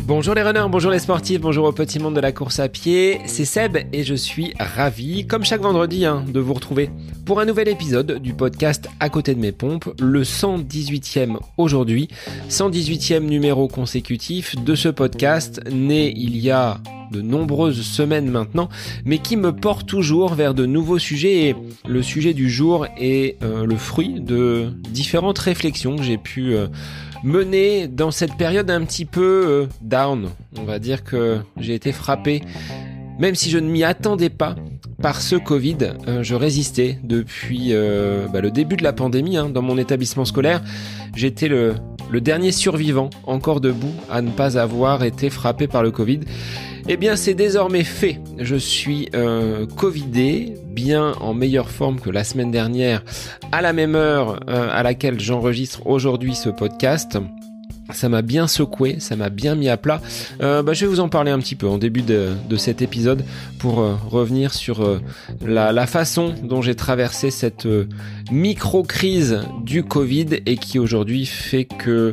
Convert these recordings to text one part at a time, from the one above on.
Bonjour les runners, bonjour les sportifs, bonjour au petit monde de la course à pied, c'est Seb et je suis ravi, comme chaque vendredi, de vous retrouver pour un nouvel épisode du podcast À côté de mes pompes, le 118e aujourd'hui, 118e numéro consécutif de ce podcast, né il y a de nombreuses semaines maintenant, mais qui me porte toujours vers de nouveaux sujets et le sujet du jour est le fruit de différentes réflexions que j'ai pu mener dans cette période un petit peu down. On va dire que j'ai été frappé, même si je ne m'y attendais pas, par ce Covid. Je résistais depuis le début de la pandémie dans mon établissement scolaire. J'étais le dernier survivant encore debout à ne pas avoir été frappé par le Covid. Eh bien, c'est désormais fait. Je suis covidé, bien en meilleure forme que la semaine dernière, à la même heure à laquelle j'enregistre aujourd'hui ce podcast. Ça m'a bien secoué, ça m'a bien mis à plat. Je vais vous en parler un petit peu en début de cet épisode pour revenir sur la façon dont j'ai traversé cette micro-crise du Covid et qui aujourd'hui fait que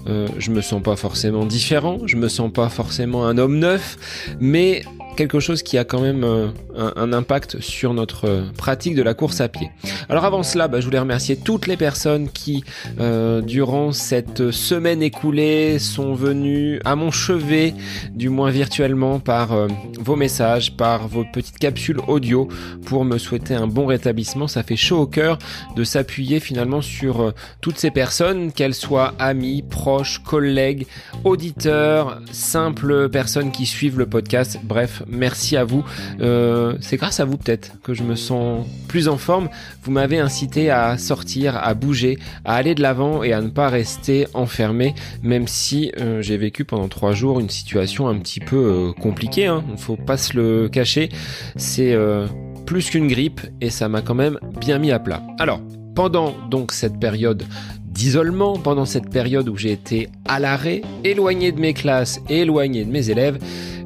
je me sens pas forcément différent, je me sens pas forcément un homme neuf, mais quelque chose qui a quand même un impact sur notre pratique de la course à pied. Alors avant cela, je voulais remercier toutes les personnes qui, durant cette semaine écoulée, sont venues à mon chevet, du moins virtuellement, par vos messages, par vos petites capsules audio pour me souhaiter un bon rétablissement. Ça fait chaud au cœur de s'appuyer finalement sur toutes ces personnes, qu'elles soient amis, proches, collègues, auditeurs, simples personnes qui suivent le podcast. Bref, merci à vous. C'est grâce à vous peut-être que je me sens plus en forme. Vous m'avez incité à sortir, à bouger, à aller de l'avant et à ne pas rester enfermé, même si j'ai vécu pendant 3 jours une situation un petit peu compliquée. Il faut pas se le cacher. C'est plus qu'une grippe et ça m'a quand même bien mis à plat. Alors, pendant donc cette période d'isolement, pendant cette période où j'ai été à l'arrêt, éloigné de mes classes, éloigné de mes élèves,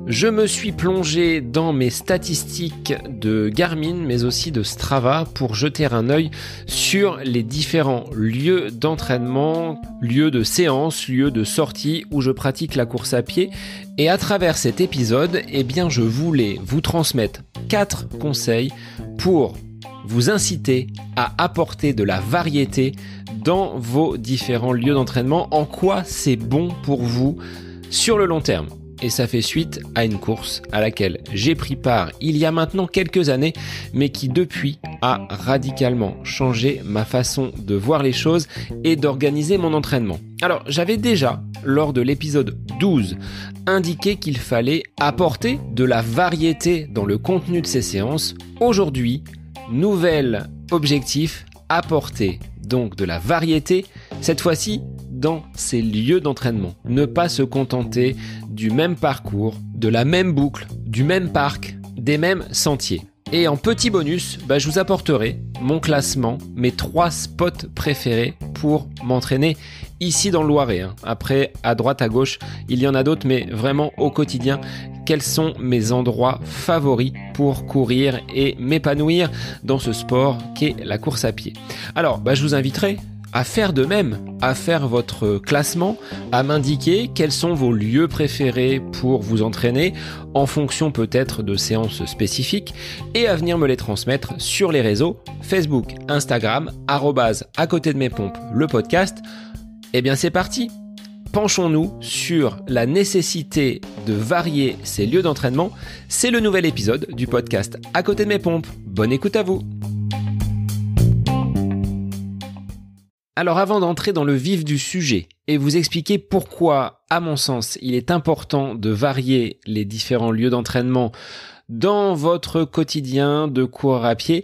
je me suis plongé dans mes statistiques de Garmin, mais aussi de Strava, pour jeter un œil sur les différents lieux d'entraînement, lieux de séance, lieux de sortie où je pratique la course à pied. Et à travers cet épisode, je voulais vous transmettre 4 conseils pour vous inciter à apporter de la variété dans vos différents lieux d'entraînement, en quoi c'est bon pour vous sur le long terme. Et ça fait suite à une course à laquelle j'ai pris part il y a maintenant quelques années, mais qui depuis a radicalement changé ma façon de voir les choses et d'organiser mon entraînement. Alors, j'avais déjà, lors de l'épisode 12, indiqué qu'il fallait apporter de la variété dans le contenu de ces séances. Aujourd'hui, nouvel objectif, apporter donc de la variété, cette fois-ci dans ces lieux d'entraînement. Ne pas se contenter du même parcours, de la même boucle, du même parc, des mêmes sentiers. Et en petit bonus, je vous apporterai mon classement, mes 3 spots préférés pour m'entraîner ici dans le Loiret. Après, à droite, à gauche, il y en a d'autres, mais vraiment au quotidien, quels sont mes endroits favoris pour courir et m'épanouir dans ce sport qu'est la course à pied. Alors, je vous inviterai à faire de même, à faire votre classement, à m'indiquer quels sont vos lieux préférés pour vous entraîner en fonction peut-être de séances spécifiques et à venir me les transmettre sur les réseaux Facebook, Instagram, @à côté de mes pompes, le podcast. C'est parti! Penchons-nous sur la nécessité de varier ces lieux d'entraînement. C'est le nouvel épisode du podcast À côté de mes pompes. Bonne écoute à vous! Alors avant d'entrer dans le vif du sujet et vous expliquer pourquoi, à mon sens, il est important de varier les différents lieux d'entraînement dans votre quotidien de coureur à pied,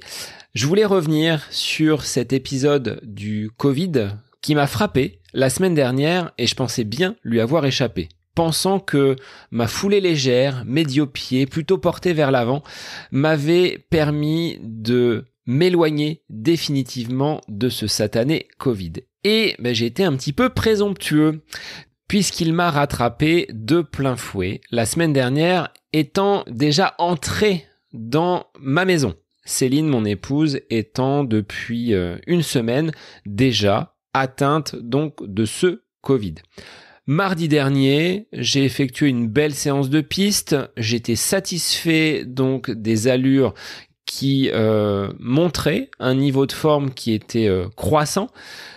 je voulais revenir sur cet épisode du Covid qui m'a frappé la semaine dernière et je pensais bien lui avoir échappé. Pensant que ma foulée légère, médio-pied, plutôt portée vers l'avant, m'avait permis de m'éloigner définitivement de ce satané Covid. Et j'ai été un petit peu présomptueux, puisqu'il m'a rattrapé de plein fouet la semaine dernière, étant déjà entré dans ma maison. Céline, mon épouse, étant depuis une semaine déjà atteinte donc de ce Covid. Mardi dernier, j'ai effectué une belle séance de piste. J'étais satisfait donc des allures qui montraient un niveau de forme qui était croissant.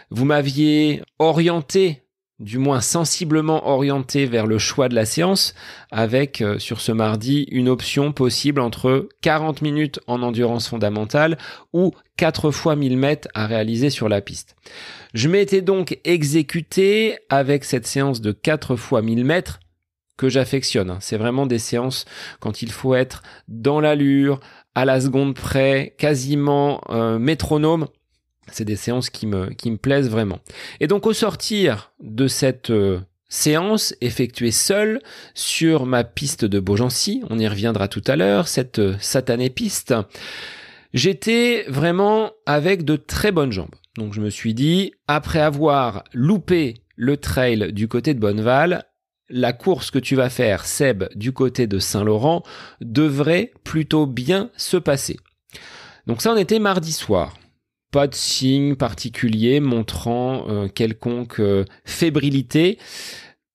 Vous m'aviez orienté, du moins sensiblement orienté vers le choix de la séance avec, sur ce mardi, une option possible entre 40 minutes en endurance fondamentale ou 4 fois 1000 mètres à réaliser sur la piste. Je m'étais donc exécuté avec cette séance de 4 fois 1000 mètres que j'affectionne. C'est vraiment des séances quand il faut être dans l'allure, à la seconde près, quasiment métronome. C'est des séances qui me plaisent vraiment. Et donc au sortir de cette séance effectuée seule sur ma piste de Beaugency, on y reviendra tout à l'heure, cette satanée piste, j'étais vraiment avec de très bonnes jambes. Donc je me suis dit, après avoir loupé le trail du côté de Bonneval, la course que tu vas faire, Seb, du côté de Saint-Laurent, devrait plutôt bien se passer. Donc ça, on était mardi soir. Pas de signe particulier montrant quelconque fébrilité.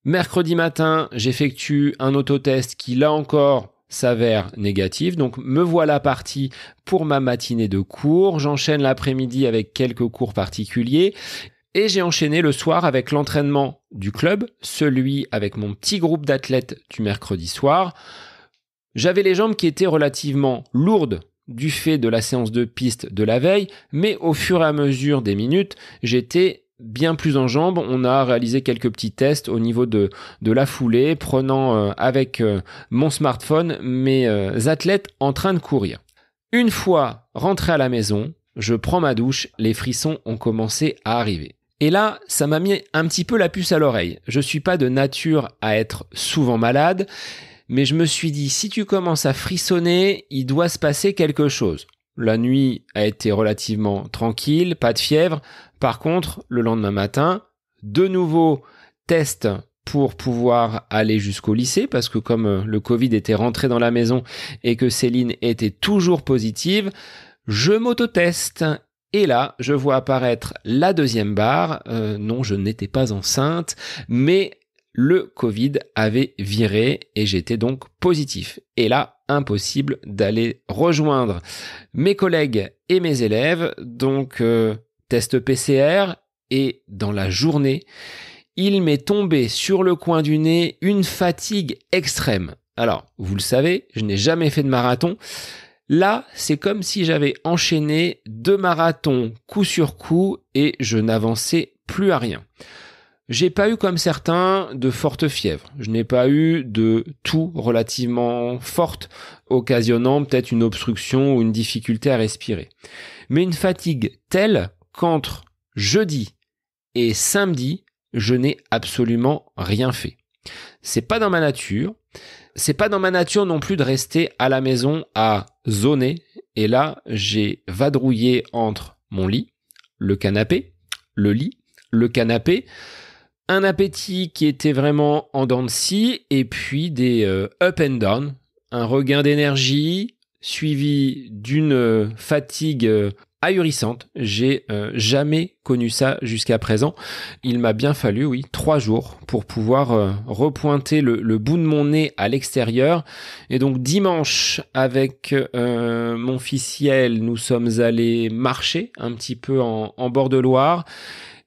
Mercredi matin, j'effectue un autotest qui, là encore, s'avère négatif. Donc, me voilà parti pour ma matinée de cours. J'enchaîne l'après-midi avec quelques cours particuliers. Et j'ai enchaîné le soir avec l'entraînement du club, celui avec mon petit groupe d'athlètes du mercredi soir. J'avais les jambes qui étaient relativement lourdes du fait de la séance de piste de la veille, mais au fur et à mesure des minutes, j'étais bien plus en jambes. On a réalisé quelques petits tests au niveau de la foulée, prenant avec mon smartphone mes athlètes en train de courir. Une fois rentré à la maison, je prends ma douche, les frissons ont commencé à arriver. Et là, ça m'a mis un petit peu la puce à l'oreille. Je suis pas de nature à être souvent malade, mais je me suis dit, si tu commences à frissonner, il doit se passer quelque chose. La nuit a été relativement tranquille, pas de fièvre. Par contre, le lendemain matin, de nouveau test pour pouvoir aller jusqu'au lycée, parce que comme le Covid était rentré dans la maison et que Céline était toujours positive, je m'autoteste. Et là, je vois apparaître la deuxième barre. Non, je n'étais pas enceinte, mais le Covid avait viré et j'étais donc positif. Et là, impossible d'aller rejoindre mes collègues et mes élèves. Donc, test PCR, et dans la journée, il m'est tombé sur le coin du nez une fatigue extrême. Alors, vous le savez, je n'ai jamais fait de marathon. Là, c'est comme si j'avais enchaîné 2 marathons coup sur coup et je n'avançais plus à rien. J'ai pas eu comme certains de fortes fièvres. Je n'ai pas eu de toux relativement forte, occasionnant peut-être une obstruction ou une difficulté à respirer. Mais une fatigue telle qu'entre jeudi et samedi, je n'ai absolument rien fait. C'est pas dans ma nature. C'est pas dans ma nature non plus de rester à la maison à zoner. Et là, j'ai vadrouillé entre mon lit, le canapé, le lit, le canapé, un appétit qui était vraiment en dents de scie, et puis des up and down, un regain d'énergie suivi d'une fatigue ahurissante. J'ai jamais connu ça jusqu'à présent. Il m'a bien fallu, 3 jours pour pouvoir repointer le bout de mon nez à l'extérieur. Et donc dimanche, avec mon fils Yael, nous sommes allés marcher un petit peu en bord de Loire.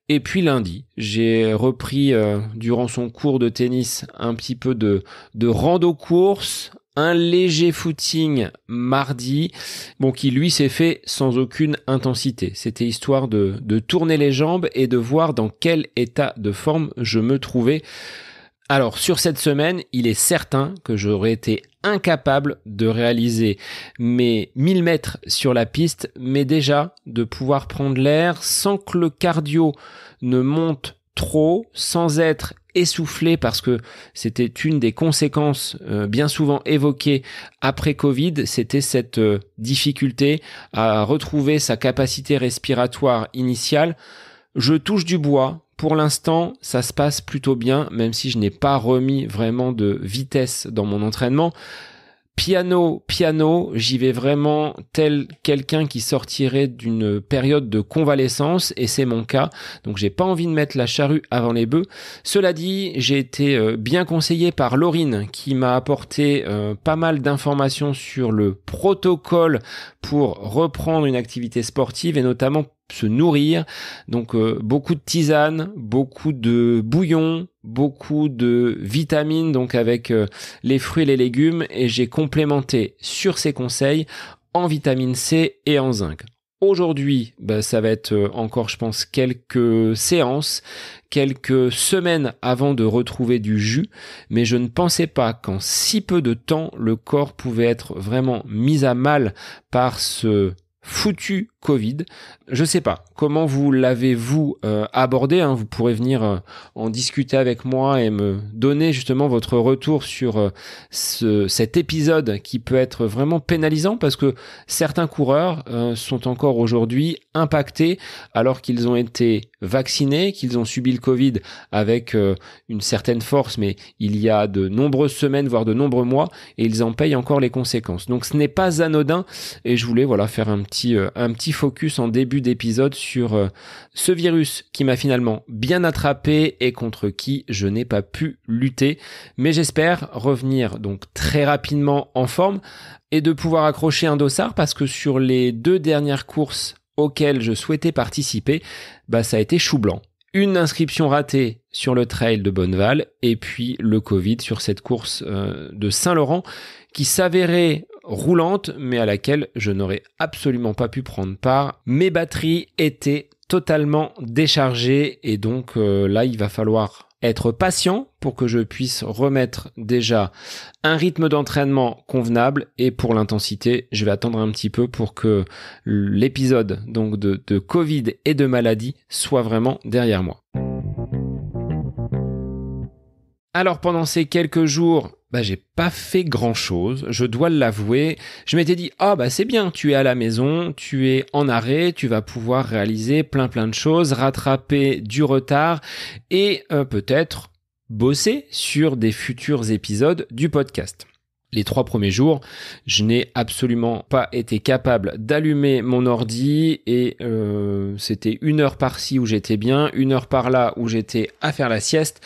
Et puis lundi, j'ai repris durant son cours de tennis un petit peu de rando-course, un léger footing mardi, qui lui s'est fait sans aucune intensité. C'était histoire de tourner les jambes et de voir dans quel état de forme je me trouvais. Alors, sur cette semaine, il est certain que j'aurais été incapable de réaliser mes 1000 mètres sur la piste, mais déjà de pouvoir prendre l'air sans que le cardio ne monte trop, sans être essoufflé, parce que c'était une des conséquences bien souvent évoquées après Covid, c'était cette difficulté à retrouver sa capacité respiratoire initiale. Je touche du bois. Pour l'instant, ça se passe plutôt bien, même si je n'ai pas remis vraiment de vitesse dans mon entraînement. Piano, j'y vais vraiment tel quelqu'un qui sortirait d'une période de convalescence et c'est mon cas. Donc j'ai pas envie de mettre la charrue avant les bœufs. Cela dit, j'ai été bien conseillé par Laurine qui m'a apporté pas mal d'informations sur le protocole pour reprendre une activité sportive et notamment se nourrir. Donc beaucoup de tisanes, beaucoup de bouillon, beaucoup de vitamines donc avec les fruits et les légumes et j'ai complémenté sur ces conseils en vitamine C et en zinc. Aujourd'hui, ça va être encore je pense quelques séances, quelques semaines avant de retrouver du jus, mais je ne pensais pas qu'en si peu de temps le corps pouvait être vraiment mis à mal par ce foutu Covid. Je sais pas comment vous l'avez-vous abordé, hein. Vous pourrez venir en discuter avec moi et me donner justement votre retour sur cet épisode qui peut être vraiment pénalisant parce que certains coureurs sont encore aujourd'hui impactés alors qu'ils ont été vaccinés, qu'ils ont subi le Covid avec une certaine force, mais il y a de nombreuses semaines, voire de nombreux mois, et ils en payent encore les conséquences. Donc ce n'est pas anodin et je voulais faire un petit focus en début d'épisode sur ce virus qui m'a finalement bien attrapé et contre qui je n'ai pas pu lutter. Mais j'espère revenir donc très rapidement en forme et de pouvoir accrocher un dossard parce que sur les 2 dernières courses auxquelles je souhaitais participer, ça a été chou blanc. Une inscription ratée sur le trail de Bonneval et puis le Covid sur cette course de Saint-Laurent qui s'avérait roulante mais à laquelle je n'aurais absolument pas pu prendre part. Mes batteries étaient totalement déchargées et donc là il va falloir être patient pour que je puisse remettre déjà un rythme d'entraînement convenable et pour l'intensité, je vais attendre un petit peu pour que l'épisode donc de Covid et de maladie soit vraiment derrière moi. Alors pendant ces quelques jours, j'ai pas fait grand chose, je dois l'avouer. Je m'étais dit, c'est bien, tu es à la maison, tu es en arrêt, tu vas pouvoir réaliser plein de choses, rattraper du retard et peut-être bosser sur des futurs épisodes du podcast. Les 3 premiers jours, je n'ai absolument pas été capable d'allumer mon ordi et c'était 1 heure par-ci où j'étais bien, 1 heure par-là où j'étais à faire la sieste.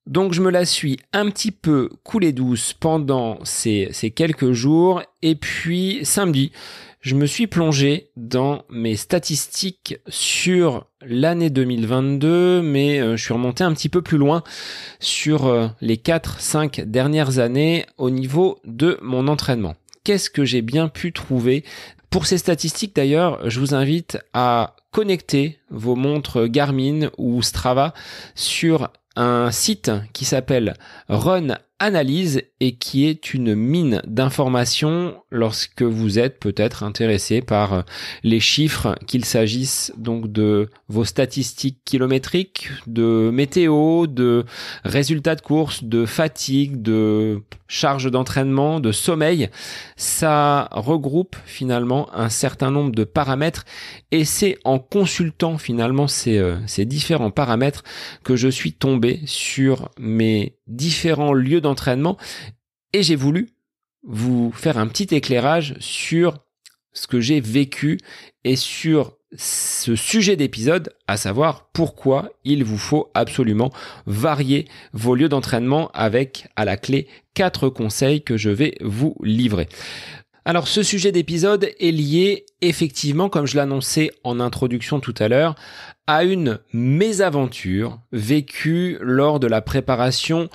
Donc je me la suis un petit peu coulée douce pendant ces quelques jours et puis samedi, je me suis plongé dans mes statistiques sur l'année 2022, mais je suis remonté un petit peu plus loin sur les 4-5 dernières années au niveau de mon entraînement. Qu'est-ce que j'ai bien pu trouver ? Pour ces statistiques d'ailleurs, je vous invite à connecter vos montres Garmin ou Strava sur un site qui s'appelle Run Analyse et qui est une mine d'informations lorsque vous êtes peut-être intéressé par les chiffres, qu'il s'agisse donc de vos statistiques kilométriques, de météo, de résultats de course, de fatigue, de charge d'entraînement, de sommeil. Ça regroupe finalement un certain nombre de paramètres et c'est en consultant finalement ces différents paramètres que je suis tombé sur mes différents lieux d'entraînement et j'ai voulu vous faire un petit éclairage sur ce que j'ai vécu et sur ce sujet d'épisode, à savoir pourquoi il vous faut absolument varier vos lieux d'entraînement avec à la clé 4 conseils que je vais vous livrer. Alors ce sujet d'épisode est lié effectivement, comme je l'annonçais en introduction tout à l'heure, à une mésaventure vécue lors de la préparation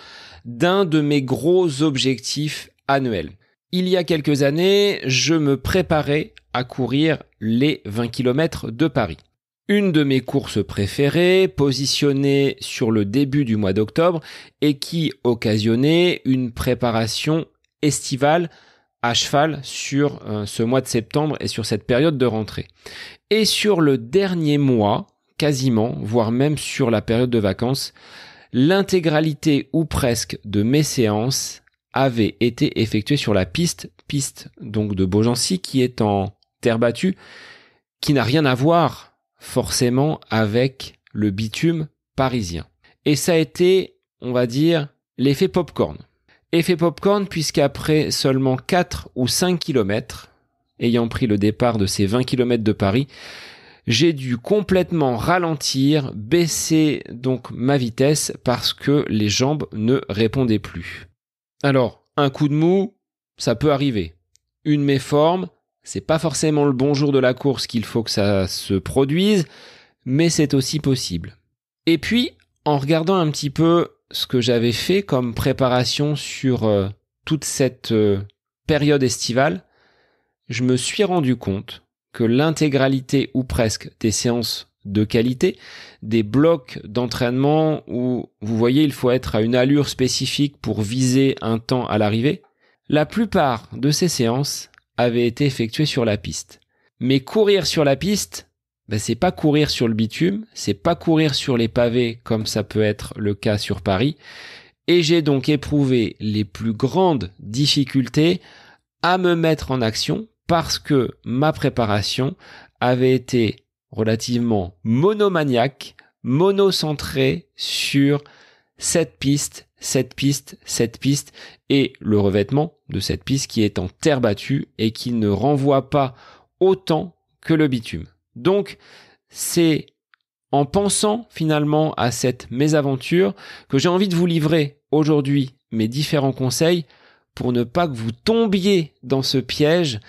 d'un de mes gros objectifs annuels. Il y a quelques années, je me préparais à courir les 20 km de Paris. Une de mes courses préférées, positionnée sur le début du mois d'octobre et qui occasionnait une préparation estivale à cheval sur ce mois de septembre et sur cette période de rentrée. Et sur le dernier mois, quasiment, voire même sur la période de vacances, l'intégralité ou presque de mes séances avait été effectuée sur la piste donc de Beaugency qui est en terre battue, qui n'a rien à voir forcément avec le bitume parisien. Et ça a été, on va dire, l'effet popcorn. Effet popcorn, puisqu'après seulement 4 ou 5 km, ayant pris le départ de ces 20 km de Paris, j'ai dû complètement ralentir, baisser donc ma vitesse parce que les jambes ne répondaient plus. Alors, un coup de mou, ça peut arriver. Une méforme, c'est pas forcément le bon jour de la course qu'il faut que ça se produise, mais c'est aussi possible. Et puis, en regardant un petit peu ce que j'avais fait comme préparation sur toute cette période estivale, je me suis rendu compte que l'intégralité ou presque des séances de qualité, des blocs d'entraînement où, vous voyez, il faut être à une allure spécifique pour viser un temps à l'arrivée, la plupart de ces séances avaient été effectuées sur la piste. Mais courir sur la piste, c'est pas courir sur le bitume, c'est pas courir sur les pavés comme ça peut être le cas sur Paris, et j'ai donc éprouvé les plus grandes difficultés à me mettre en action parce que ma préparation avait été relativement monomaniaque, monocentrée sur cette piste, et le revêtement de cette piste qui est en terre battue et qui ne renvoie pas autant que le bitume. Donc, c'est en pensant finalement à cette mésaventure que j'ai envie de vous livrer aujourd'hui mes différents conseils pour ne pas que vous tombiez dans ce piège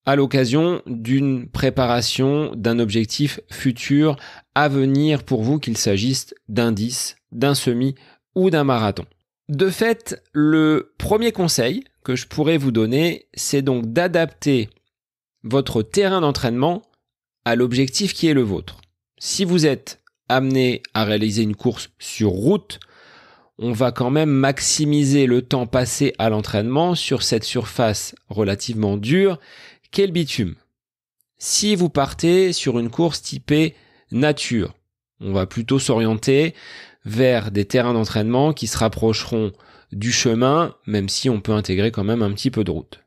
à l'occasion d'une préparation d'un objectif futur à venir pour vous, qu'il s'agisse d'un 10, d'un semi ou d'un marathon. De fait, le premier conseil que je pourrais vous donner, c'est donc d'adapter votre terrain d'entraînement à l'objectif qui est le vôtre. Si vous êtes amené à réaliser une course sur route, on va quand même maximiser le temps passé à l'entraînement sur cette surface relativement dure qu'est le bitume. Si vous partez sur une course typée nature, on va plutôt s'orienter vers des terrains d'entraînement qui se rapprocheront du chemin, même si on peut intégrer quand même un petit peu de route.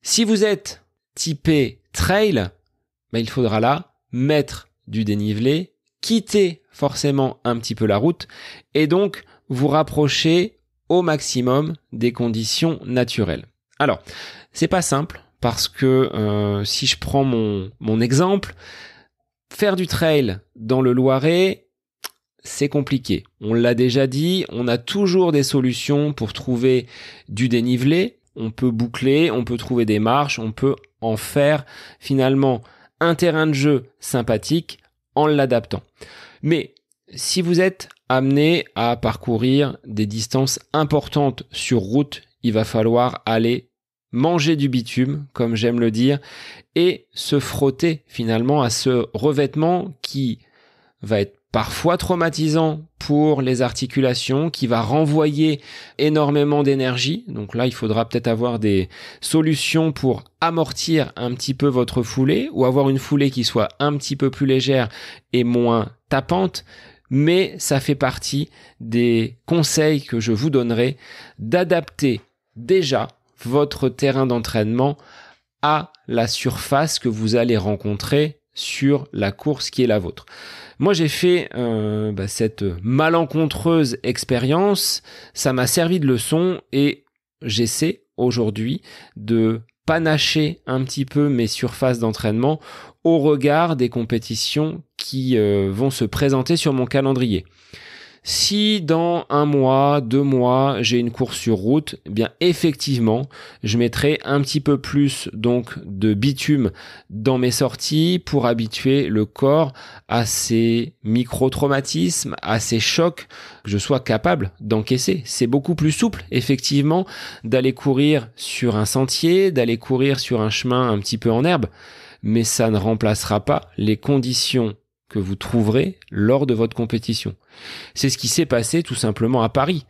Si vous êtes typé trail, il faudra là mettre du dénivelé, quitter forcément un petit peu la route et donc vous rapprocher au maximum des conditions naturelles. Alors, c'est pas simple parce que si je prends mon exemple, faire du trail dans le Loiret, c'est compliqué. On l'a déjà dit, on a toujours des solutions pour trouver du dénivelé. On peut boucler, on peut trouver des marches, on peut en faire finalement un terrain de jeu sympathique en l'adaptant. Mais si vous êtes amené à parcourir des distances importantes sur route, il va falloir aller manger du bitume, comme j'aime le dire, et se frotter finalement à ce revêtement qui va être parfois traumatisant pour les articulations, qui va renvoyer énormément d'énergie. Donc là, il faudra peut-être avoir des solutions pour amortir un petit peu votre foulée ou avoir une foulée qui soit un petit peu plus légère et moins tapante. Mais ça fait partie des conseils que je vous donnerai d'adapter déjà votre terrain d'entraînement à la surface que vous allez rencontrer sur la course qui est la vôtre. Moi, j'ai fait cette malencontreuse expérience. Ça m'a servi de leçon et j'essaie aujourd'hui de panacher un petit peu mes surfaces d'entraînement au regard des compétitions qui vont se présenter sur mon calendrier. Si dans 1 mois, 2 mois, j'ai une course sur route, eh bien effectivement, je mettrai un petit peu plus donc de bitume dans mes sorties pour habituer le corps à ces micro-traumatismes, à ces chocs que je sois capable d'encaisser. C'est beaucoup plus souple, effectivement, d'aller courir sur un sentier, d'aller courir sur un chemin un petit peu en herbe, mais ça ne remplacera pas les conditions que vous trouverez lors de votre compétition. C'est ce qui s'est passé tout simplement à Paris.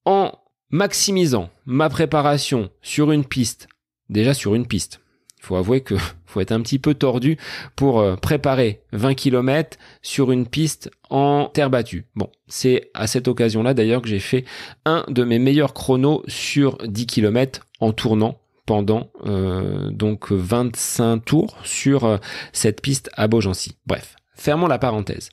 En maximisant ma préparation sur une piste, déjà sur une piste, il faut avouer que faut être un petit peu tordu pour préparer 20 km sur une piste en terre battue. Bon, c'est à cette occasion-là d'ailleurs que j'ai fait un de mes meilleurs chronos sur 10 km en tournant pendant donc 25 tours sur cette piste à Beaugency. Bref. Fermons la parenthèse.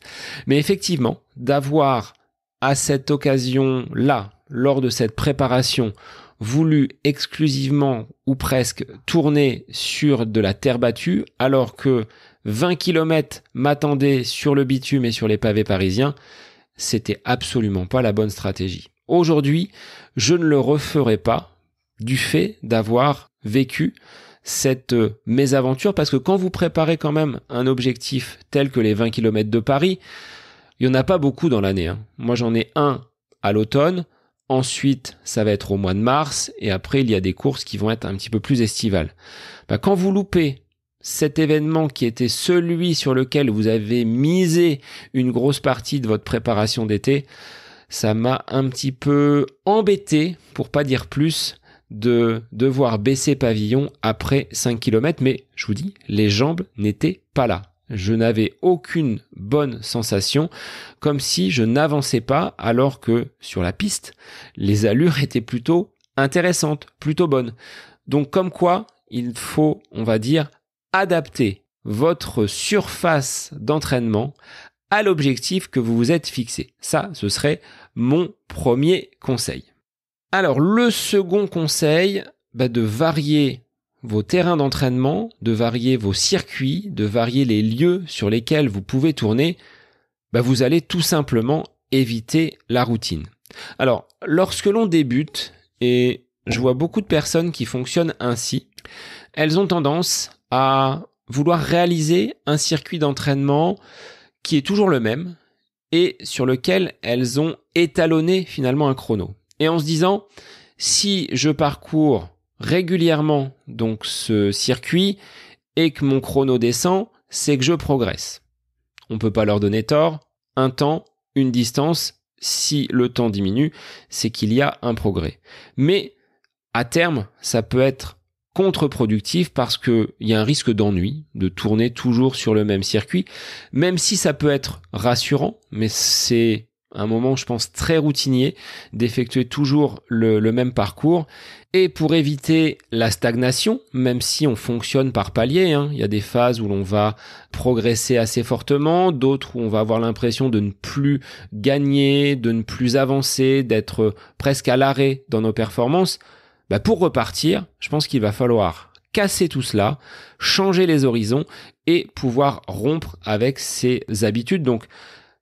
Mais effectivement, d'avoir à cette occasion-là lors de cette préparation, voulu exclusivement ou presque tourner sur de la terre battue, alors que 20 km m'attendaient sur le bitume et sur les pavés parisiens, c'était absolument pas la bonne stratégie. Aujourd'hui, je ne le referai pas du fait d'avoir vécu cette mésaventure, parce que quand vous préparez quand même un objectif tel que les 20 km de Paris, il n'y en a pas beaucoup dans l'année. Moi, j'en ai un à l'automne. Ensuite, ça va être au mois de mars. Et après, il y a des courses qui vont être un petit peu plus estivales. Quand vous loupez cet événement qui était celui sur lequel vous avez misé une grosse partie de votre préparation d'été, ça m'a un petit peu embêté, pour pas dire plus, de devoir baisser pavillon après 5 km. Mais je vous dis, les jambes n'étaient pas là. Je n'avais aucune bonne sensation, comme si je n'avançais pas, alors que sur la piste, les allures étaient plutôt intéressantes, plutôt bonnes. Donc comme quoi, il faut, on va dire, adapter votre surface d'entraînement à l'objectif que vous vous êtes fixé. Ça, ce serait mon premier conseil. Alors le second conseil, de varier vos terrains d'entraînement, de varier vos circuits, de varier les lieux sur lesquels vous pouvez tourner, vous allez tout simplement éviter la routine. Alors, lorsque l'on débute, et je vois beaucoup de personnes qui fonctionnent ainsi, elles ont tendance à vouloir réaliser un circuit d'entraînement qui est toujours le même et sur lequel elles ont étalonné finalement un chrono. Et en se disant, si je parcours régulièrement donc ce circuit et que mon chrono descend, c'est que je progresse. On ne peut pas leur donner tort. Un temps, une distance, si le temps diminue, c'est qu'il y a un progrès. Mais à terme, ça peut être contre-productif parce qu'il y a un risque d'ennui, de tourner toujours sur le même circuit, même si ça peut être rassurant, mais c'est un moment, je pense, très routinier d'effectuer toujours le même parcours. Et pour éviter la stagnation, même si on fonctionne par paliers, il y a des phases où l'on va progresser assez fortement, d'autres où on va avoir l'impression de ne plus gagner, de ne plus avancer, d'être presque à l'arrêt dans nos performances. Pour repartir, je pense qu'il va falloir casser tout cela, changer les horizons et pouvoir rompre avec ces habitudes. Donc,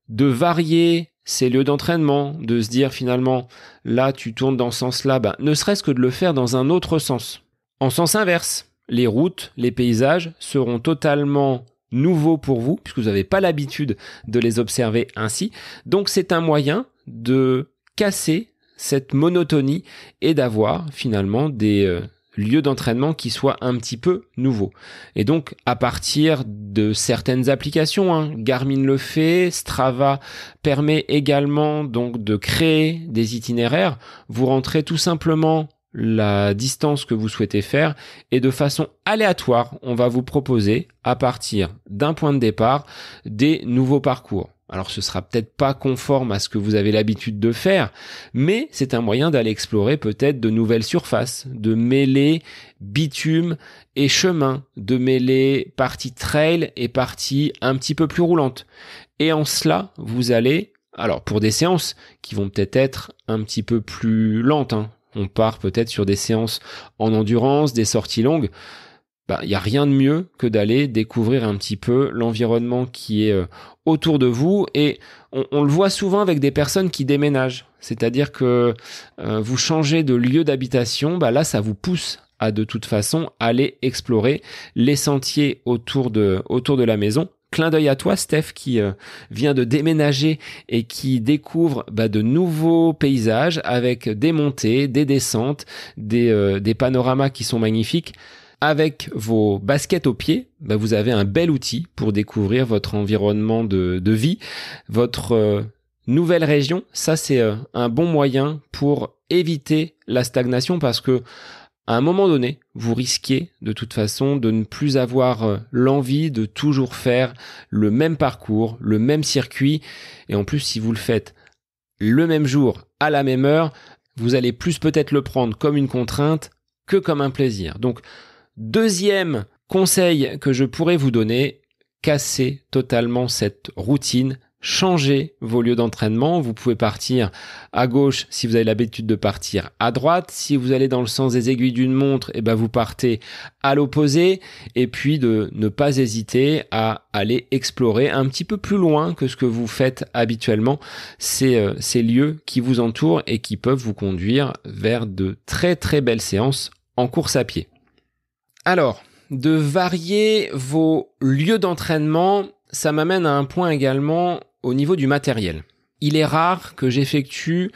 de varier ces lieux d'entraînement, de se dire finalement, là tu tournes dans ce sens-là, ne serait-ce que de le faire dans un autre sens. En sens inverse, les routes, les paysages seront totalement nouveaux pour vous, puisque vous n'avez pas l'habitude de les observer ainsi. Donc c'est un moyen de casser cette monotonie et d'avoir finalement des lieux d'entraînement qui soient un petit peu nouveaux. Et donc, à partir de certaines applications, Garmin le fait, Strava permet également donc de créer des itinéraires. Vous rentrez tout simplement la distance que vous souhaitez faire et de façon aléatoire, on va vous proposer à partir d'un point de départ des nouveaux parcours. Alors ce sera peut-être pas conforme à ce que vous avez l'habitude de faire, mais c'est un moyen d'aller explorer peut-être de nouvelles surfaces, de mêler bitume et chemin, de mêler partie trail et partie un petit peu plus roulante. Et en cela, vous allez, alors pour des séances qui vont peut-être être un petit peu plus lentes, on part peut-être sur des séances en endurance, des sorties longues, il n'y a rien de mieux que d'aller découvrir un petit peu l'environnement qui est autour de vous. Et on le voit souvent avec des personnes qui déménagent. C'est-à-dire que vous changez de lieu d'habitation, là ça vous pousse à de toute façon aller explorer les sentiers autour de la maison. Clin d'œil à toi, Steph, qui vient de déménager et qui découvre de nouveaux paysages avec des montées, des descentes, des panoramas qui sont magnifiques. Avec vos baskets aux pieds, vous avez un bel outil pour découvrir votre environnement de vie, votre nouvelle région. Ça, c'est un bon moyen pour éviter la stagnation parce que à un moment donné, vous risquez de toute façon de ne plus avoir l'envie de toujours faire le même parcours, le même circuit. Et en plus, si vous le faites le même jour, à la même heure, vous allez plus peut-être le prendre comme une contrainte que comme un plaisir. Donc, deuxième conseil que je pourrais vous donner, cassez totalement cette routine, changer vos lieux d'entraînement. Vous pouvez partir à gauche si vous avez l'habitude de partir à droite. Si vous allez dans le sens des aiguilles d'une montre, vous partez à l'opposé. Et puis de ne pas hésiter à aller explorer un petit peu plus loin que ce que vous faites habituellement ces lieux qui vous entourent et qui peuvent vous conduire vers de très très belles séances en course à pied. Alors, de varier vos lieux d'entraînement, ça m'amène à un point également au niveau du matériel. Il est rare que j'effectue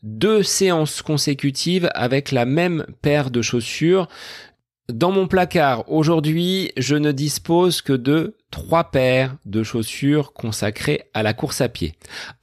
2 séances consécutives avec la même paire de chaussures. Dans mon placard, aujourd'hui, je ne dispose que de 3 paires de chaussures consacrées à la course à pied.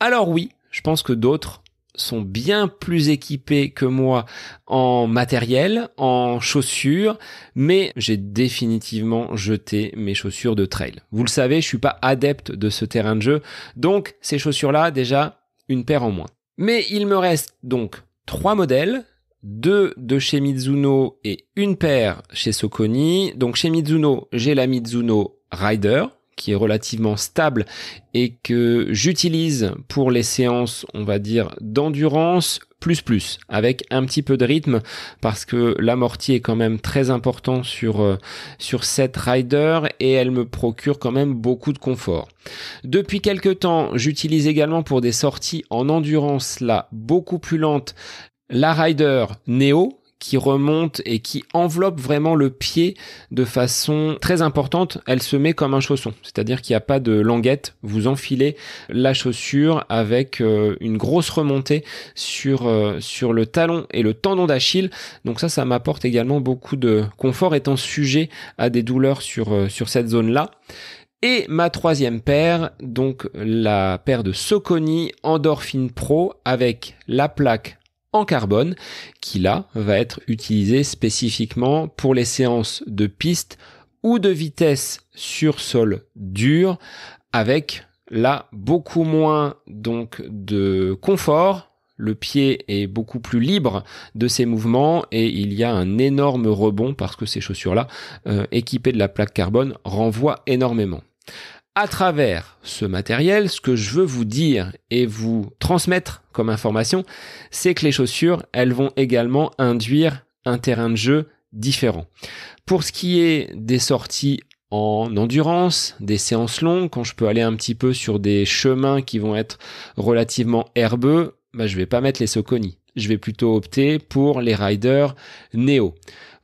Alors oui, je pense que d'autres sont bien plus équipés que moi en matériel, en chaussures, mais j'ai définitivement jeté mes chaussures de trail. Vous le savez, je suis pas adepte de ce terrain de jeu, donc ces chaussures-là, déjà, une paire en moins. Mais il me reste donc 3 modèles, 2 de chez Mizuno et une paire chez Saucony. Donc chez Mizuno, j'ai la Mizuno Rider, qui est relativement stable et que j'utilise pour les séances, on va dire, d'endurance plus, avec un petit peu de rythme parce que l'amorti est quand même très important sur cette Rider et elle me procure quand même beaucoup de confort. Depuis quelques temps, j'utilise également pour des sorties en endurance là beaucoup plus lentes la Rider Neo, qui remonte et qui enveloppe vraiment le pied de façon très importante. Elle se met comme un chausson, c'est-à-dire qu'il n'y a pas de languette. Vous enfilez la chaussure avec une grosse remontée sur le talon et le tendon d'Achille. Donc ça m'apporte également beaucoup de confort étant sujet à des douleurs sur cette zone-là. Et ma 3e paire, donc la paire de Saucony Endorphin Pro avec la plaque en carbone qui là va être utilisé spécifiquement pour les séances de piste ou de vitesse sur sol dur avec là beaucoup moins donc de confort. Le pied est beaucoup plus libre de ses mouvements et il y a un énorme rebond parce que ces chaussures-là équipées de la plaque carbone renvoient énormément. À travers ce matériel, ce que je veux vous dire et vous transmettre comme information, c'est que les chaussures, elles vont également induire un terrain de jeu différent. Pour ce qui est des sorties en endurance, des séances longues, quand je peux aller un petit peu sur des chemins qui vont être relativement herbeux, je vais pas mettre les Saucony. Je vais plutôt opter pour les Rider Neo.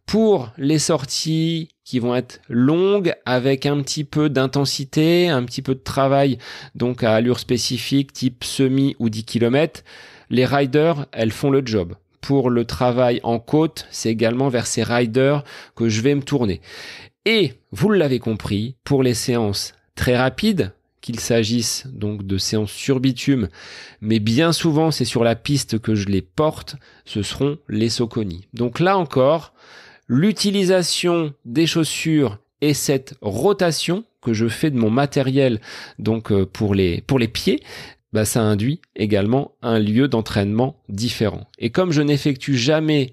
Pour les sorties qui vont être longues avec un petit peu d'intensité, un petit peu de travail, donc à allure spécifique type semi ou 10 km, les riders, elles font le job. Pour le travail en côte, c'est également vers ces riders que je vais me tourner. Et, vous l'avez compris, pour les séances très rapides, qu'il s'agisse donc de séances sur bitume, mais bien souvent c'est sur la piste que je les porte, ce seront les Saucony. Donc là encore, l'utilisation des chaussures et cette rotation que je fais de mon matériel donc pour les pieds, ça induit également un lieu d'entraînement différent. Et comme je n'effectue jamais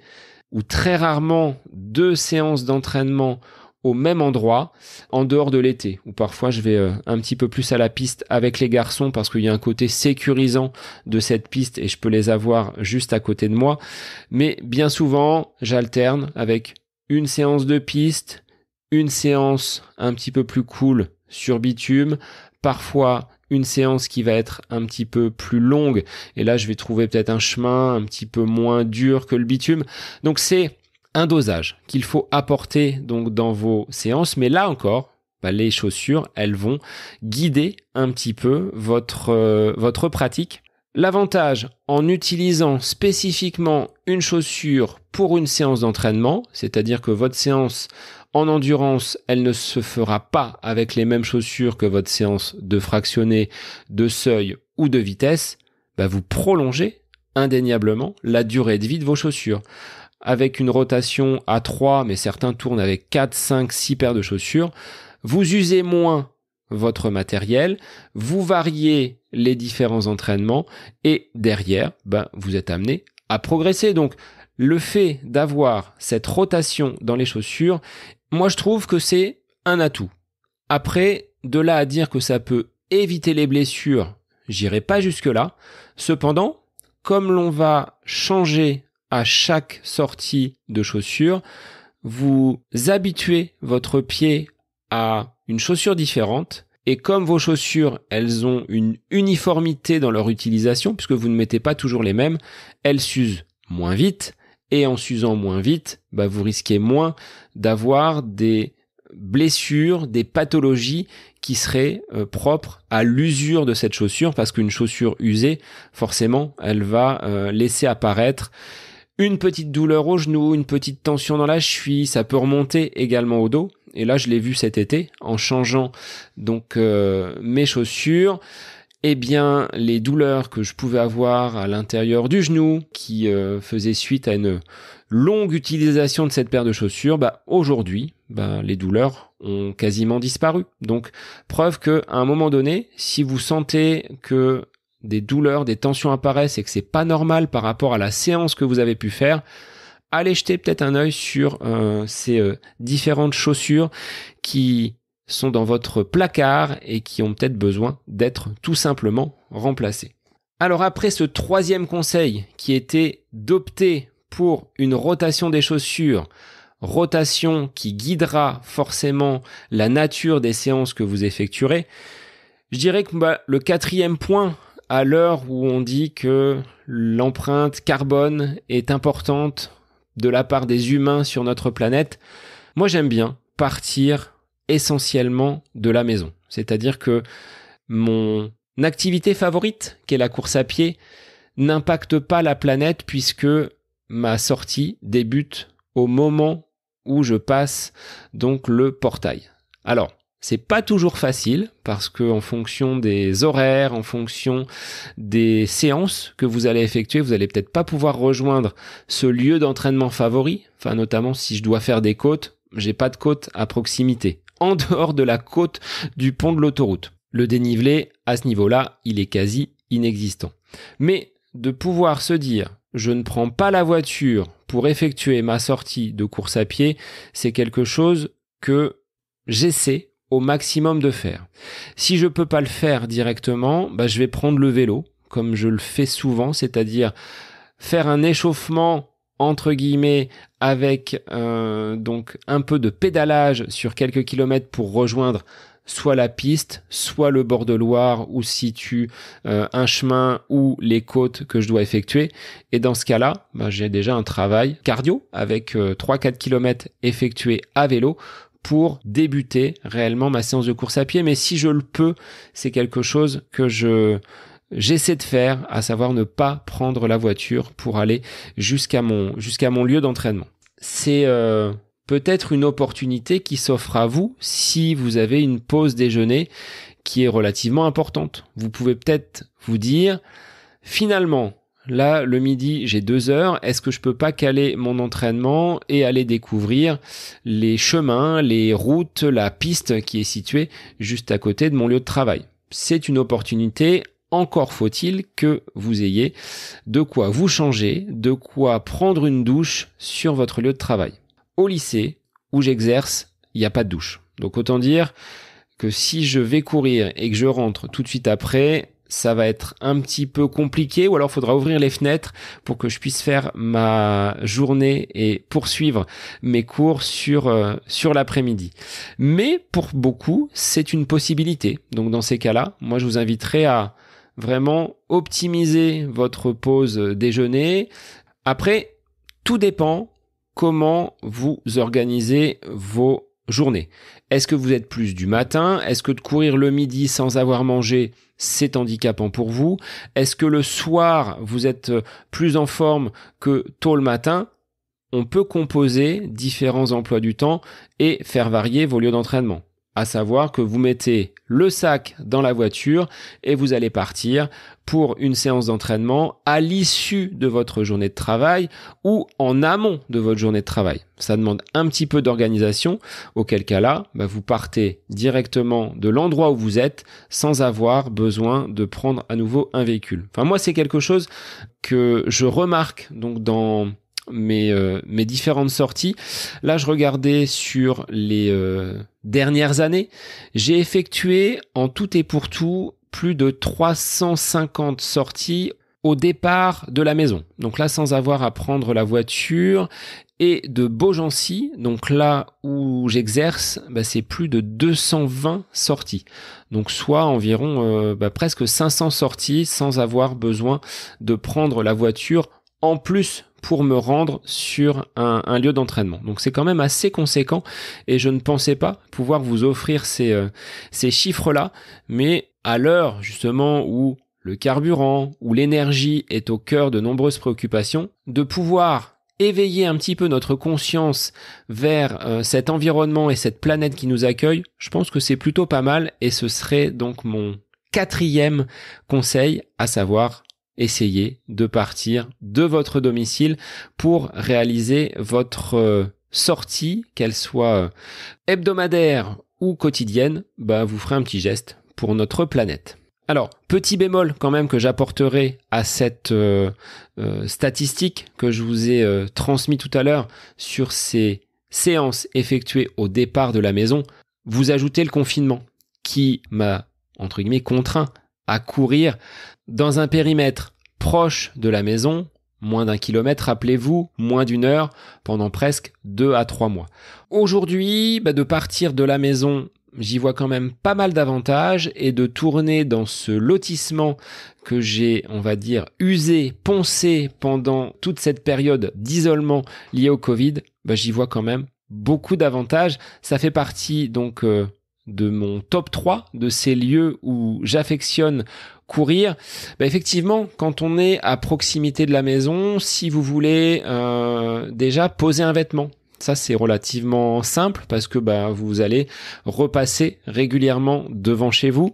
ou très rarement 2 séances d'entraînement au même endroit, en dehors de l'été, où parfois je vais un petit peu plus à la piste avec les garçons parce qu'il y a un côté sécurisant de cette piste et je peux les avoir juste à côté de moi. Mais bien souvent, j'alterne avec une séance de piste, une séance un petit peu plus cool sur bitume, parfois une séance qui va être un petit peu plus longue et là je vais trouver peut-être un chemin un petit peu moins dur que le bitume. Donc c'est un dosage qu'il faut apporter donc dans vos séances, mais là encore, les chaussures, elles vont guider un petit peu votre pratique. L'avantage en utilisant spécifiquement une chaussure pour une séance d'entraînement, c'est-à-dire que votre séance en endurance, elle ne se fera pas avec les mêmes chaussures que votre séance de fractionné, de seuil ou de vitesse, vous prolongez indéniablement la durée de vie de vos chaussures. Avec une rotation à 3, mais certains tournent avec 4, 5, 6 paires de chaussures, vous usez moins votre matériel, vous variez les différents entraînements et derrière, vous êtes amené à progresser. Donc, le fait d'avoir cette rotation dans les chaussures, moi je trouve que c'est un atout. Après, de là à dire que ça peut éviter les blessures, j'irai pas jusque-là. Cependant, comme l'on va changer à chaque sortie de chaussure, vous habituez votre pied à une chaussure différente. Et comme vos chaussures, elles ont une uniformité dans leur utilisation, puisque vous ne mettez pas toujours les mêmes, elles s'usent moins vite. Et en s'usant moins vite, vous risquez moins d'avoir des blessures, des pathologies qui seraient propres à l'usure de cette chaussure, parce qu'une chaussure usée, forcément, elle va laisser apparaître une petite douleur au genou, une petite tension dans la cheville, ça peut remonter également au dos. Et là, je l'ai vu cet été en changeant donc mes chaussures. Eh bien, les douleurs que je pouvais avoir à l'intérieur du genou, qui faisaient suite à une longue utilisation de cette paire de chaussures, aujourd'hui, les douleurs ont quasiment disparu. Donc, preuve qu'à un moment donné, si vous sentez que des douleurs, des tensions apparaissent et que c'est pas normal par rapport à la séance que vous avez pu faire, allez jeter peut-être un œil sur ces différentes chaussures qui sont dans votre placard et qui ont peut-être besoin d'être tout simplement remplacées. Alors après ce troisième conseil qui était d'opter pour une rotation des chaussures, rotation qui guidera forcément la nature des séances que vous effectuerez, je dirais que le quatrième point, à l'heure où on dit que l'empreinte carbone est importante de la part des humains sur notre planète, moi j'aime bien partir essentiellement de la maison. C'est-à-dire que mon activité favorite, qui est la course à pied, n'impacte pas la planète puisque ma sortie débute au moment où je passe donc le portail. Alors, c'est pas toujours facile parce que en fonction des horaires, en fonction des séances que vous allez effectuer, vous allez peut-être pas pouvoir rejoindre ce lieu d'entraînement favori. Enfin, notamment si je dois faire des côtes, j'ai pas de côte à proximité, en dehors de la côte du pont de l'autoroute. Le dénivelé, à ce niveau-là, il est quasi inexistant. Mais de pouvoir se dire, je ne prends pas la voiture pour effectuer ma sortie de course à pied, c'est quelque chose que j'essaie au maximum de faire. Si je peux pas le faire directement, je vais prendre le vélo, comme je le fais souvent, c'est-à-dire faire un échauffement entre guillemets avec donc un peu de pédalage sur quelques kilomètres pour rejoindre soit la piste, soit le bord de Loire où se situe un chemin ou les côtes que je dois effectuer. Et dans ce cas-là, j'ai déjà un travail cardio avec 3-4 kilomètres effectués à vélo pour débuter réellement ma séance de course à pied. Mais si je le peux, c'est quelque chose que j'essaie de faire, à savoir ne pas prendre la voiture pour aller jusqu'à mon lieu d'entraînement. C'est peut-être une opportunité qui s'offre à vous si vous avez une pause déjeuner qui est relativement importante. Vous pouvez peut-être vous dire, finalement, là, le midi, j'ai 2 heures. Est-ce que je peux pas caler mon entraînement et aller découvrir les chemins, les routes, la piste qui est située juste à côté de mon lieu de travail? C'est une opportunité. Encore faut-il que vous ayez de quoi vous changer, de quoi prendre une douche sur votre lieu de travail. Au lycée où j'exerce, il n'y a pas de douche. Donc autant dire que si je vais courir et que je rentre tout de suite après, ça va être un petit peu compliqué, ou alors il faudra ouvrir les fenêtres pour que je puisse faire ma journée et poursuivre mes cours sur l'après-midi. Mais pour beaucoup, c'est une possibilité. Donc dans ces cas-là, moi je vous inviterai à vraiment optimiser votre pause déjeuner. Après, tout dépend comment vous organisez vos journées. Est-ce que vous êtes plus du matin? Est-ce que de courir le midi sans avoir mangé, c'est handicapant pour vous? Est-ce que le soir, vous êtes plus en forme que tôt le matin? On peut composer différents emplois du temps et faire varier vos lieux d'entraînement. À savoir que vous mettez le sac dans la voiture et vous allez partir pour une séance d'entraînement à l'issue de votre journée de travail ou en amont de votre journée de travail. Ça demande un petit peu d'organisation, auquel cas là, vous partez directement de l'endroit où vous êtes sans avoir besoin de prendre à nouveau un véhicule. Enfin, moi, c'est quelque chose que je remarque donc dans mes différentes sorties. Là, je regardais sur les dernières années. J'ai effectué en tout et pour tout plus de 350 sorties au départ de la maison. Donc là, sans avoir à prendre la voiture. Et de Beaugency, donc là où j'exerce, c'est plus de 220 sorties. Donc soit environ presque 500 sorties sans avoir besoin de prendre la voiture en plus pour me rendre sur un lieu d'entraînement. Donc c'est quand même assez conséquent et je ne pensais pas pouvoir vous offrir ces chiffres-là. Mais à l'heure justement où le carburant, où l'énergie est au cœur de nombreuses préoccupations, de pouvoir éveiller un petit peu notre conscience vers cet environnement et cette planète qui nous accueille, je pense que c'est plutôt pas mal et ce serait donc mon 4e conseil, à savoir essayer de partir de votre domicile pour réaliser votre sortie, qu'elle soit hebdomadaire ou quotidienne, vous ferez un petit geste pour notre planète. Alors, petit bémol quand même que j'apporterai à cette statistique que je vous ai transmis tout à l'heure sur ces séances effectuées au départ de la maison, vous ajoutez le confinement qui m'a, entre guillemets, contraint à courir dans un périmètre proche de la maison, moins d'1 kilomètre, rappelez-vous, moins d'1 heure, pendant presque 2 à 3 mois. Aujourd'hui, de partir de la maison, j'y vois quand même pas mal d'avantages et de tourner dans ce lotissement que j'ai, on va dire, usé, poncé pendant toute cette période d'isolement liée au Covid, j'y vois quand même beaucoup d'avantages. Ça fait partie donc de mon top 3 de ces lieux où j'affectionne courir. Effectivement, quand on est à proximité de la maison, si vous voulez déjà poser un vêtement, ça, c'est relativement simple parce que vous allez repasser régulièrement devant chez vous.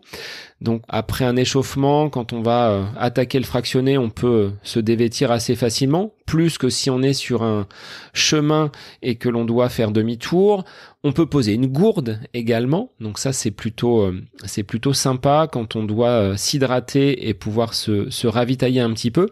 Donc, après un échauffement, quand on va attaquer le fractionné, on peut se dévêtir assez facilement, plus que si on est sur un chemin et que l'on doit faire demi-tour. On peut poser une gourde également. Donc ça, c'est plutôt sympa quand on doit s'hydrater et pouvoir se ravitailler un petit peu.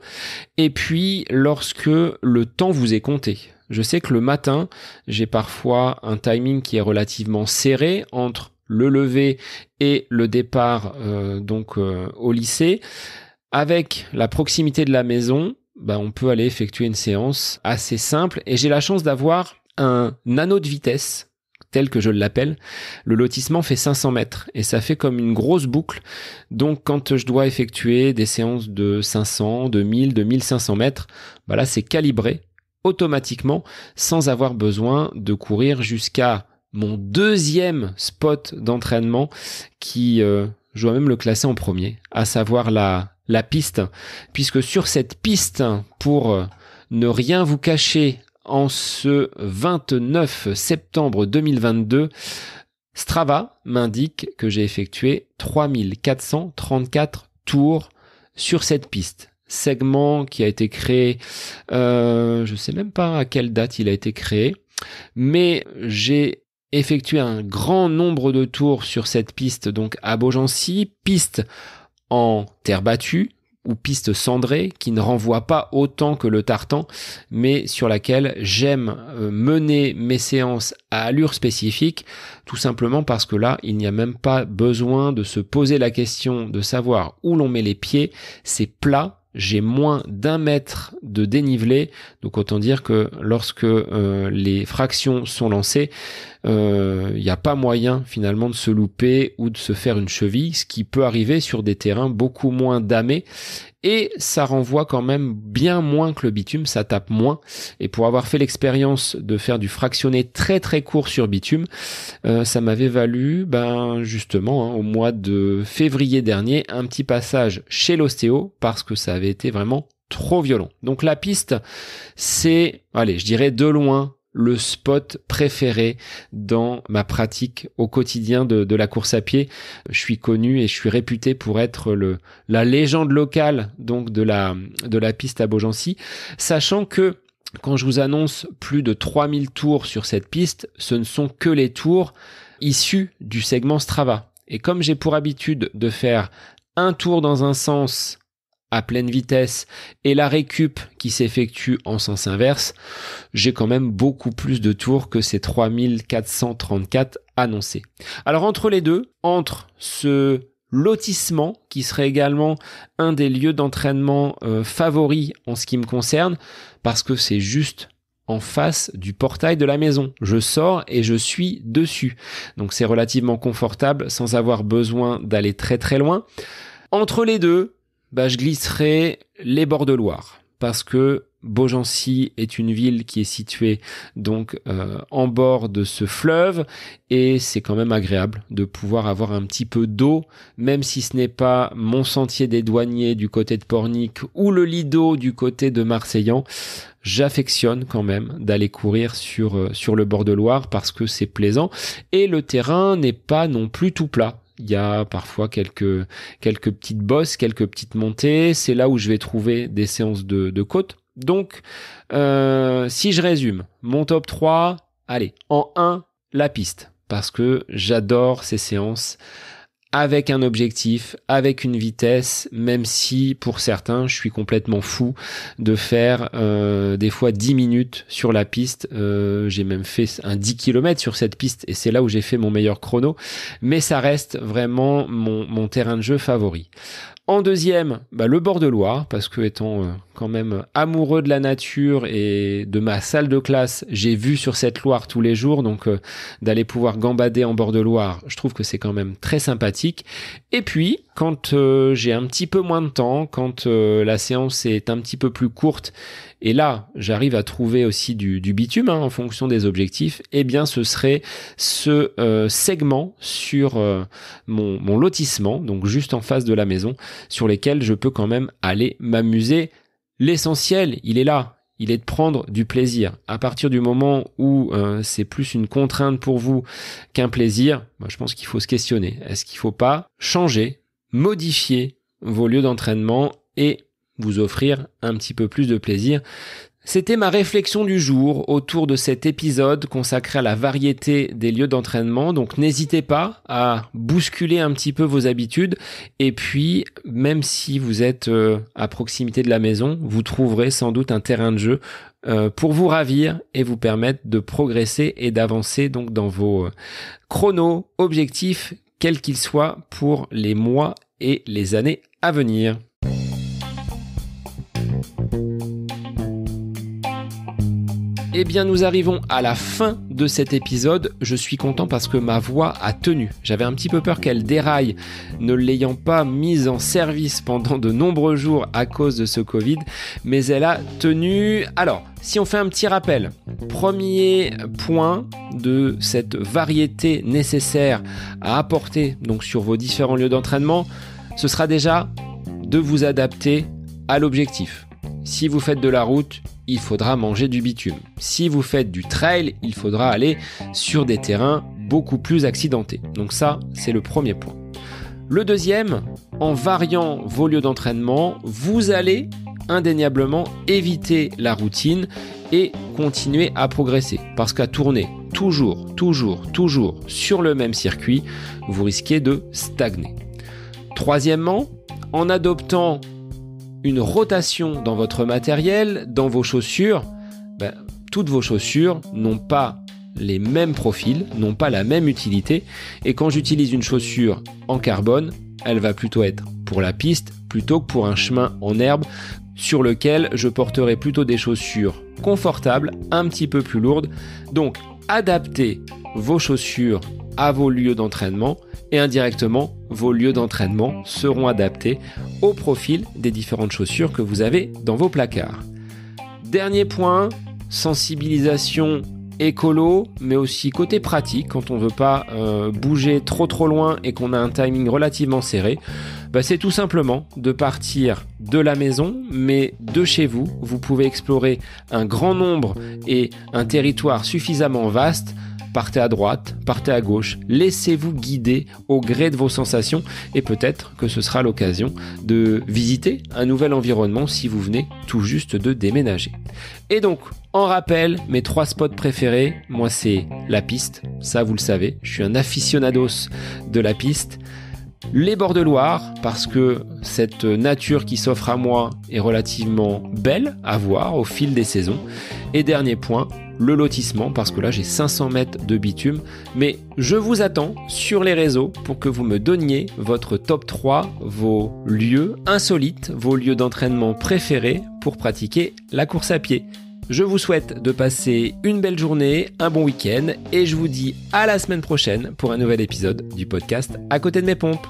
Et puis, lorsque le temps vous est compté. Je sais que le matin, j'ai parfois un timing qui est relativement serré entre le lever et le départ au lycée. Avec la proximité de la maison, on peut aller effectuer une séance assez simple. Et j'ai la chance d'avoir un anneau de vitesse, tel que je l'appelle. Le lotissement fait 500 mètres et ça fait comme une grosse boucle. Donc quand je dois effectuer des séances de 500, de 1000, de 1500 mètres, là c'est calibré automatiquement sans avoir besoin de courir jusqu'à mon 2e spot d'entraînement qui, je dois même le classer en premier, à savoir la piste, puisque sur cette piste, pour ne rien vous cacher, en ce 29 septembre 2022, Strava m'indique que j'ai effectué 3434 tours sur cette piste. Segment qui a été créé, je sais même pas à quelle date il a été créé, mais j'ai effectué un grand nombre de tours sur cette piste, donc à Beaugency, piste en terre battue ou piste cendrée qui ne renvoie pas autant que le tartan, mais sur laquelle j'aime mener mes séances à allure spécifique, tout simplement parce que là, il n'y a même pas besoin de se poser la question de savoir où l'on met les pieds, c'est plat. J'ai moins d'1 mètre de dénivelé, donc autant dire que lorsque les fractions sont lancées, il n'y a pas moyen finalement de se louper ou de se faire une cheville, ce qui peut arriver sur des terrains beaucoup moins damés, et ça renvoie quand même bien moins que le bitume, ça tape moins, et pour avoir fait l'expérience de faire du fractionné très très court sur bitume, ça m'avait valu justement au mois de février dernier un petit passage chez l'ostéo parce que ça avait été vraiment trop violent. Donc la piste, c'est, je dirais de loin, le spot préféré dans ma pratique au quotidien de la course à pied. Je suis connu et je suis réputé pour être la légende locale donc de la piste à Beaugency, sachant que quand je vous annonce plus de 3000 tours sur cette piste, ce ne sont que les tours issus du segment Strava. Et comme j'ai pour habitude de faire un tour dans un sens à pleine vitesse et la récup qui s'effectue en sens inverse, j'ai quand même beaucoup plus de tours que ces 3434 annoncés. Alors entre les deux, entre ce lotissement, qui serait également un des lieux d'entraînement favoris en ce qui me concerne, parce que c'est juste en face du portail de la maison. Je sors et je suis dessus. Donc c'est relativement confortable sans avoir besoin d'aller très très loin. Entre les deux, je glisserai les bords de Loire, parce que Beaugency est une ville qui est située donc en bord de ce fleuve, et c'est quand même agréable de pouvoir avoir un petit peu d'eau, même si ce n'est pas mon sentier des douaniers du côté de Pornic ou le Lido du côté de Marseillan. J'affectionne quand même d'aller courir sur le bord de Loire parce que c'est plaisant et le terrain n'est pas non plus tout plat. Il y a parfois quelques petites bosses, quelques petites montées. C'est là où je vais trouver des séances de côte. Donc, si je résume, mon top 3, allez, en 1, la piste. Parce que j'adore ces séances avec un objectif, avec une vitesse, même si pour certains, je suis complètement fou de faire des fois 10 minutes sur la piste. J'ai même fait un 10 km sur cette piste et c'est là où j'ai fait mon meilleur chrono. Mais ça reste vraiment mon terrain de jeu favori. En deuxième, le bord de Loire, parce que étant quand même amoureux de la nature et de ma salle de classe, j'ai vu sur cette Loire tous les jours, donc d'aller pouvoir gambader en bord de Loire, je trouve que c'est quand même très sympathique. Et puis, quand j'ai un petit peu moins de temps, quand la séance est un petit peu plus courte, et là, j'arrive à trouver aussi du bitume en fonction des objectifs, eh bien ce serait ce segment sur mon lotissement, donc juste en face de la maison, sur lesquels je peux quand même aller m'amuser. L'essentiel, il est là. Il est de prendre du plaisir. À partir du moment où c'est plus une contrainte pour vous qu'un plaisir, je pense qu'il faut se questionner. Est-ce qu'il ne faut pas changer, modifier vos lieux d'entraînement et vous offrir un petit peu plus de plaisir? C'était ma réflexion du jour autour de cet épisode consacré à la variété des lieux d'entraînement. Donc n'hésitez pas à bousculer un petit peu vos habitudes. Et puis, même si vous êtes à proximité de la maison, vous trouverez sans doute un terrain de jeu pour vous ravir et vous permettre de progresser et d'avancer donc dans vos chronos, objectifs, quels qu'ils soient pour les mois et les années à venir. Eh bien, nous arrivons à la fin de cet épisode. Je suis content parce que ma voix a tenu. J'avais un petit peu peur qu'elle déraille, ne l'ayant pas mise en service pendant de nombreux jours à cause de ce Covid, mais elle a tenu. Alors, si on fait un petit rappel, premier point de cette variété nécessaire à apporter donc sur vos différents lieux d'entraînement, ce sera déjà de vous adapter à l'objectif. Si vous faites de la route, il faudra manger du bitume. Si vous faites du trail, il faudra aller sur des terrains beaucoup plus accidentés. Donc ça, c'est le premier point. Le deuxième, en variant vos lieux d'entraînement, vous allez indéniablement éviter la routine et continuer à progresser. Parce qu'à tourner toujours sur le même circuit, vous risquez de stagner. Troisièmement, en adoptant une rotation dans votre matériel, dans vos chaussures, toutes vos chaussures n'ont pas les mêmes profils, n'ont pas la même utilité. Et quand j'utilise une chaussure en carbone, elle va plutôt être pour la piste plutôt que pour un chemin en herbe sur lequel je porterai plutôt des chaussures confortables, un petit peu plus lourdes. Donc, adaptez vos chaussures à vos lieux d'entraînement et indirectement, vos lieux d'entraînement seront adaptés au profil des différentes chaussures que vous avez dans vos placards. Dernier point, sensibilisation écolo, mais aussi côté pratique, quand on ne veut pas bouger trop loin et qu'on a un timing relativement serré, c'est tout simplement de partir de la maison, mais de chez vous. Vous pouvez explorer un grand nombre et un territoire suffisamment vaste. Partez à droite, partez à gauche, laissez-vous guider au gré de vos sensations et peut-être que ce sera l'occasion de visiter un nouvel environnement si vous venez tout juste de déménager. Et donc, en rappel, mes 3 spots préférés, moi c'est la piste, ça vous le savez, je suis un aficionados de la piste. Les bords de Loire, parce que cette nature qui s'offre à moi est relativement belle à voir au fil des saisons. Et dernier point, le lotissement, parce que là j'ai 500 mètres de bitume. Mais je vous attends sur les réseaux pour que vous me donniez votre top 3, vos lieux insolites, vos lieux d'entraînement préférés pour pratiquer la course à pied. Je vous souhaite de passer une belle journée, un bon week-end et je vous dis à la semaine prochaine pour un nouvel épisode du podcast À côté de mes pompes.